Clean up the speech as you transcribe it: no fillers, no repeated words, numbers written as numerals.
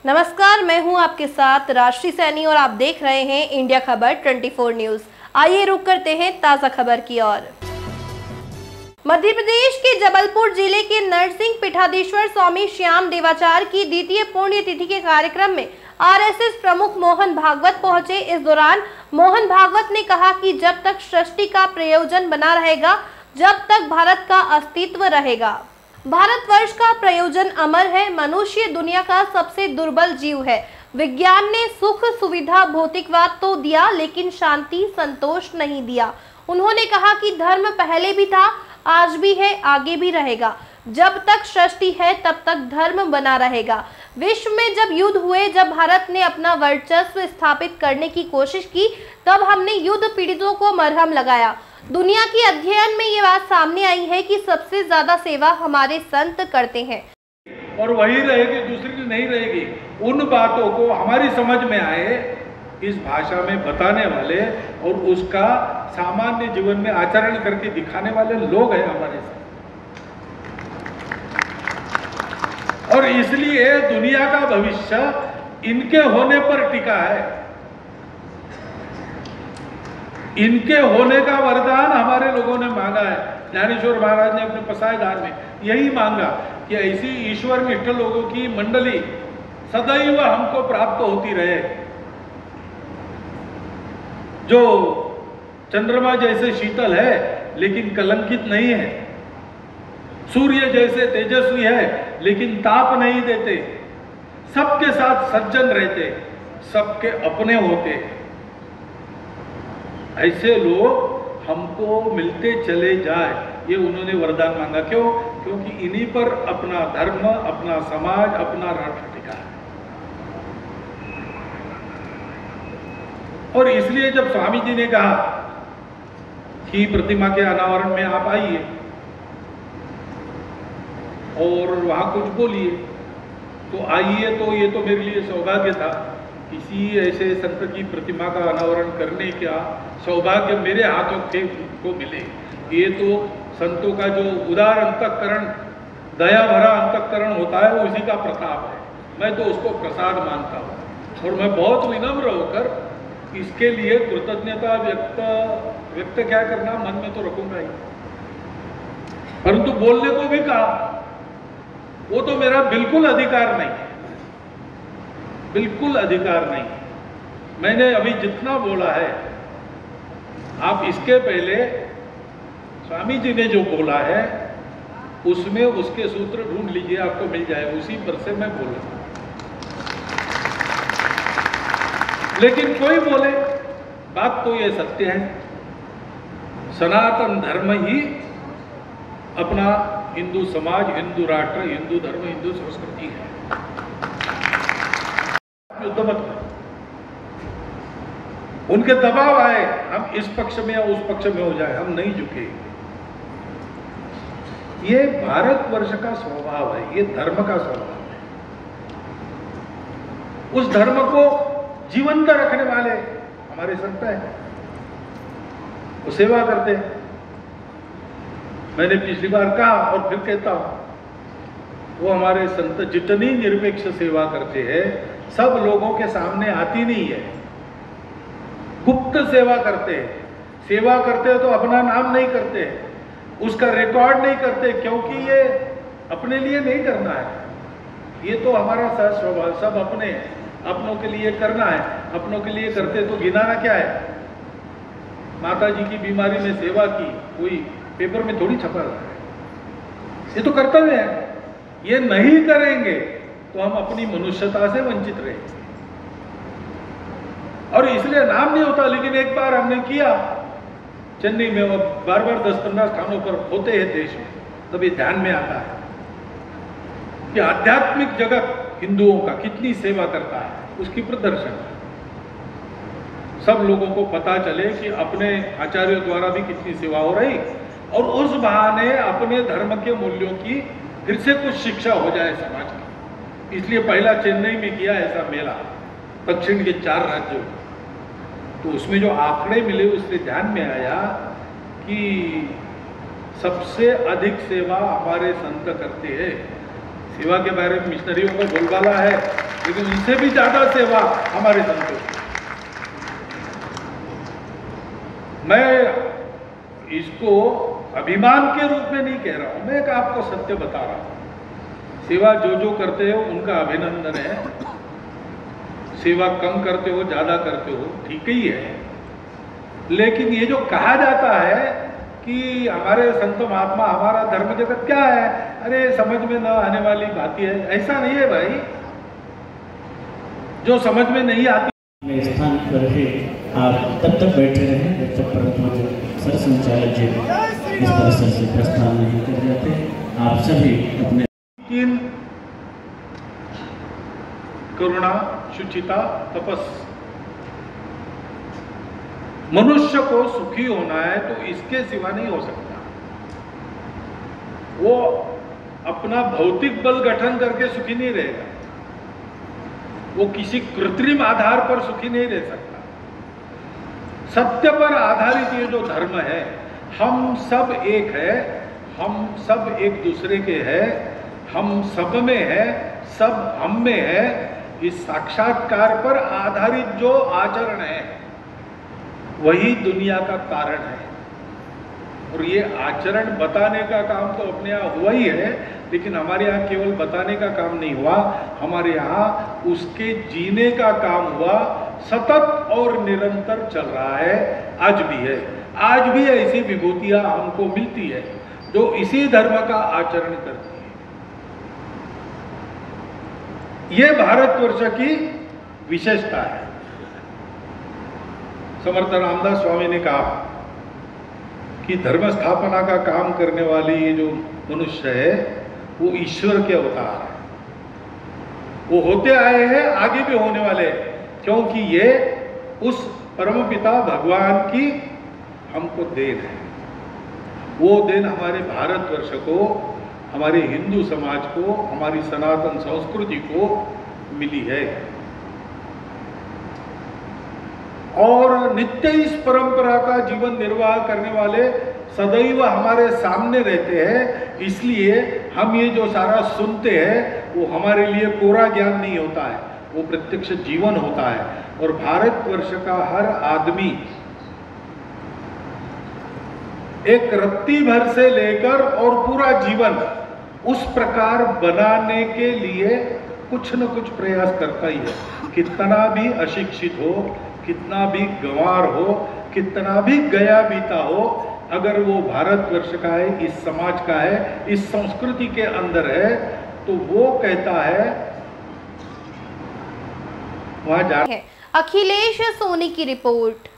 नमस्कार, मैं हूं आपके साथ राष्ट्रीय सैनी और आप देख रहे हैं इंडिया खबर 24 न्यूज। आइए रुक करते हैं ताजा खबर की ओर। मध्य प्रदेश के जबलपुर जिले के नरसिंह पीठाधीश्वर स्वामी श्याम देवाचार्य की द्वितीय पुण्यतिथि के कार्यक्रम में आरएसएस प्रमुख मोहन भागवत पहुंचे। इस दौरान मोहन भागवत ने कहा कि जब तक सृष्टि का प्रयोजन बना रहेगा, जब तक भारत का अस्तित्व रहेगा। भारतवर्ष का प्रयोजन अमर है। मनुष्य दुनिया का सबसे दुर्बल जीव है। विज्ञान ने सुख सुविधा भौतिकवाद तो दिया, लेकिन शांति संतोष नहीं दिया। उन्होंने कहा कि धर्म पहले भी था, आज भी है, आगे भी रहेगा। जब तक सृष्टि है तब तक धर्म बना रहेगा। विश्व में जब युद्ध हुए, जब भारत ने अपना वर्चस्व स्थापित करने की कोशिश की, तब हमने युद्ध पीड़ितों को मरहम लगाया। दुनिया के अध्ययन में ये बात सामने आई है कि सबसे ज्यादा सेवा हमारे संत करते हैं और वही रहेगी, दूसरी नहीं रहेगी। उन बातों को हमारी समझ में आए इस भाषा में बताने वाले और उसका सामान्य जीवन में आचरण करके दिखाने वाले लोग हैं हमारे साथ। और इसलिए दुनिया का भविष्य इनके होने पर टिका है। इनके होने का वरदान हमारे लोगों ने मांगा है। ज्ञानेश्वर महाराज ने अपने पसायदान में यही मांगा कि ऐसी ईश्वर निष्ठ लोगों की मंडली सदैव हमको प्राप्त होती रहे, जो चंद्रमा जैसे शीतल है लेकिन कलंकित नहीं है, सूर्य जैसे तेजस्वी है लेकिन ताप नहीं देते, सबके साथ सज्जन रहते, सबके अपने होते। ऐसे लोग हमको मिलते चले जाए, ये उन्होंने वरदान मांगा। क्यों? क्योंकि इन्हीं पर अपना धर्म, अपना समाज, अपना राष्ट्र टिका है। और इसलिए जब स्वामी जी ने कहा कि प्रतिमा के अनावरण में आप आइए और वहां कुछ बोलिए, तो आइए, तो ये तो मेरे लिए सौभाग्य था। किसी ऐसे संत की प्रतिमा का अनावरण करने का सौभाग्य मेरे हाथों को मिले। ये तो संतों का जो उदार अंतःकरण, दया भरा अंतःकरण होता है, वो उसी का प्रताप है। मैं तो उसको प्रसाद मानता हूँ और मैं बहुत विनम्र होकर इसके लिए कृतज्ञता व्यक्त क्या करना, मन में तो रखूंगा ही। परंतु बोलने को भी कहा, वो तो मेरा बिल्कुल अधिकार नहीं है, बिल्कुल अधिकार नहीं। मैंने अभी जितना बोला है, आप इसके पहले स्वामी जी ने जो बोला है उसमें उसके सूत्र ढूंढ लीजिए, आपको मिल जाए, उसी पर से मैं बोला। लेकिन कोई बोले, बात तो ये सत्य है, सनातन धर्म ही अपना हिंदू समाज, हिंदू राष्ट्र, हिंदू धर्म, हिंदू संस्कृति है। युद्ध मत करो, उनके दबाव आए, हम इस पक्ष में या उस पक्ष में हो जाए, हम नहीं झुके। ये भारतवर्ष का स्वभाव है, ये धर्म का स्वभाव है। उस धर्म को जीवंत रखने वाले हमारे संत हैं, वो सेवा करते हैं। मैंने पिछली बार कहा और फिर कहता हूं, वो हमारे संत जितनी निरपेक्ष सेवा करते हैं, सब लोगों के सामने आती नहीं है, गुप्त सेवा करते हैं। सेवा करते हैं तो अपना नाम नहीं करते, उसका रिकॉर्ड नहीं करते, क्योंकि ये अपने लिए नहीं करना है। ये तो हमारा सहज स्वभाव, सब अपने हैं, अपनों के लिए करना है। अपनों के लिए करते तो गिनाना क्या है। माता जी की बीमारी में सेवा की, कोई पेपर में थोड़ी छपा रहा है, ये तो कर्तव्य है। ये नहीं करेंगे तो हम अपनी मनुष्यता से वंचित रहेंगे। और इसलिए नाम नहीं होता, लेकिन एक बार हमने किया चेन्नई में, और बार बार 10-15 स्थानों पर होते हैं देश में, तब ये ध्यान में आता है कि आध्यात्मिक जगत हिंदुओं का कितनी सेवा करता है, उसकी प्रदर्शन है। सब लोगों को पता चले कि अपने आचार्यों द्वारा भी कितनी सेवा हो रही, और उस बहाने अपने धर्म के मूल्यों की फिर से कुछ शिक्षा हो जाए समाज की। इसलिए पहला चेन्नई में किया ऐसा मेला, दक्षिण के 4 राज्यों, तो उसमें जो आंकड़े मिले उससे ध्यान में आया कि सबसे अधिक सेवा हमारे संत करते हैं। सेवा के बारे में मिशनरियों का बोलबाला है, लेकिन उनसे भी ज्यादा सेवा हमारे संतों की। मैं इसको अभिमान के रूप में नहीं कह रहा हूं, मैं एक आपको सत्य बता रहा हूं। सेवा जो करते हो उनका अभिनंदन है, सेवा कम करते हो ज्यादा करते हो ठीक ही है, लेकिन ये जो कहा जाता है कि हमारे संत महात्मा, हमारा धर्म जगत क्या है, अरे समझ में न आने वाली बातें है, ऐसा नहीं है भाई। जो समझ में नहीं आती स्थान पर ही आप तब तक बैठे रहे जब तक परंतु जो सर संचालक जी इस परिसर से प्रस्थान नहीं कर जाते। आप सभी अपने करुणा, शुचिता, तपस। मनुष्य को सुखी होना है तो इसके सिवा नहीं हो सकता। वो अपना भौतिक बल गठन करके सुखी नहीं रहेगा, वो किसी कृत्रिम आधार पर सुखी नहीं रह सकता। सत्य पर आधारित ये जो धर्म है, हम सब एक है, हम सब एक दूसरे के हैं, हम सब में है, सब हम में है। इस साक्षात्कार पर आधारित जो आचरण है वही दुनिया का कारण है। और ये आचरण बताने का काम तो अपने यहाँ हुआ ही है, लेकिन हमारे यहाँ केवल बताने का काम नहीं हुआ, हमारे यहाँ उसके जीने का काम हुआ, सतत और निरंतर चल रहा है, आज भी है। आज भी ऐसी विभूतियां हमको मिलती है जो इसी धर्म का आचरण करती है। ये भारतवर्ष की विशेषता है। समर्थ रामदास स्वामी ने कहा कि धर्म स्थापना का काम करने वाली ये जो मनुष्य है वो ईश्वर के अवतार है। वो होते आए हैं, आगे भी होने वाले हैं, क्योंकि ये उस परमपिता भगवान की हमको देन है। वो देन हमारे भारतवर्ष को, हमारे हिंदू समाज को, हमारी सनातन संस्कृति को मिली है। और नित्य इस परंपरा का जीवन निर्वाह करने वाले सदैव हमारे सामने रहते हैं। इसलिए हम ये जो सारा सुनते हैं वो हमारे लिए कोरा ज्ञान नहीं होता है, वो प्रत्यक्ष जीवन होता है। और भारतवर्ष का हर आदमी एक रत्ती भर से लेकर और पूरा जीवन उस प्रकार बनाने के लिए कुछ न कुछ प्रयास करता ही है। कितना भी अशिक्षित हो, कितना भी गंवार हो, कितना भी गया बीता हो, अगर वो भारतवर्ष का है, इस समाज का है, इस संस्कृति के अंदर है, तो वो कहता है वहां जा। अखिलेश सोनी की रिपोर्ट।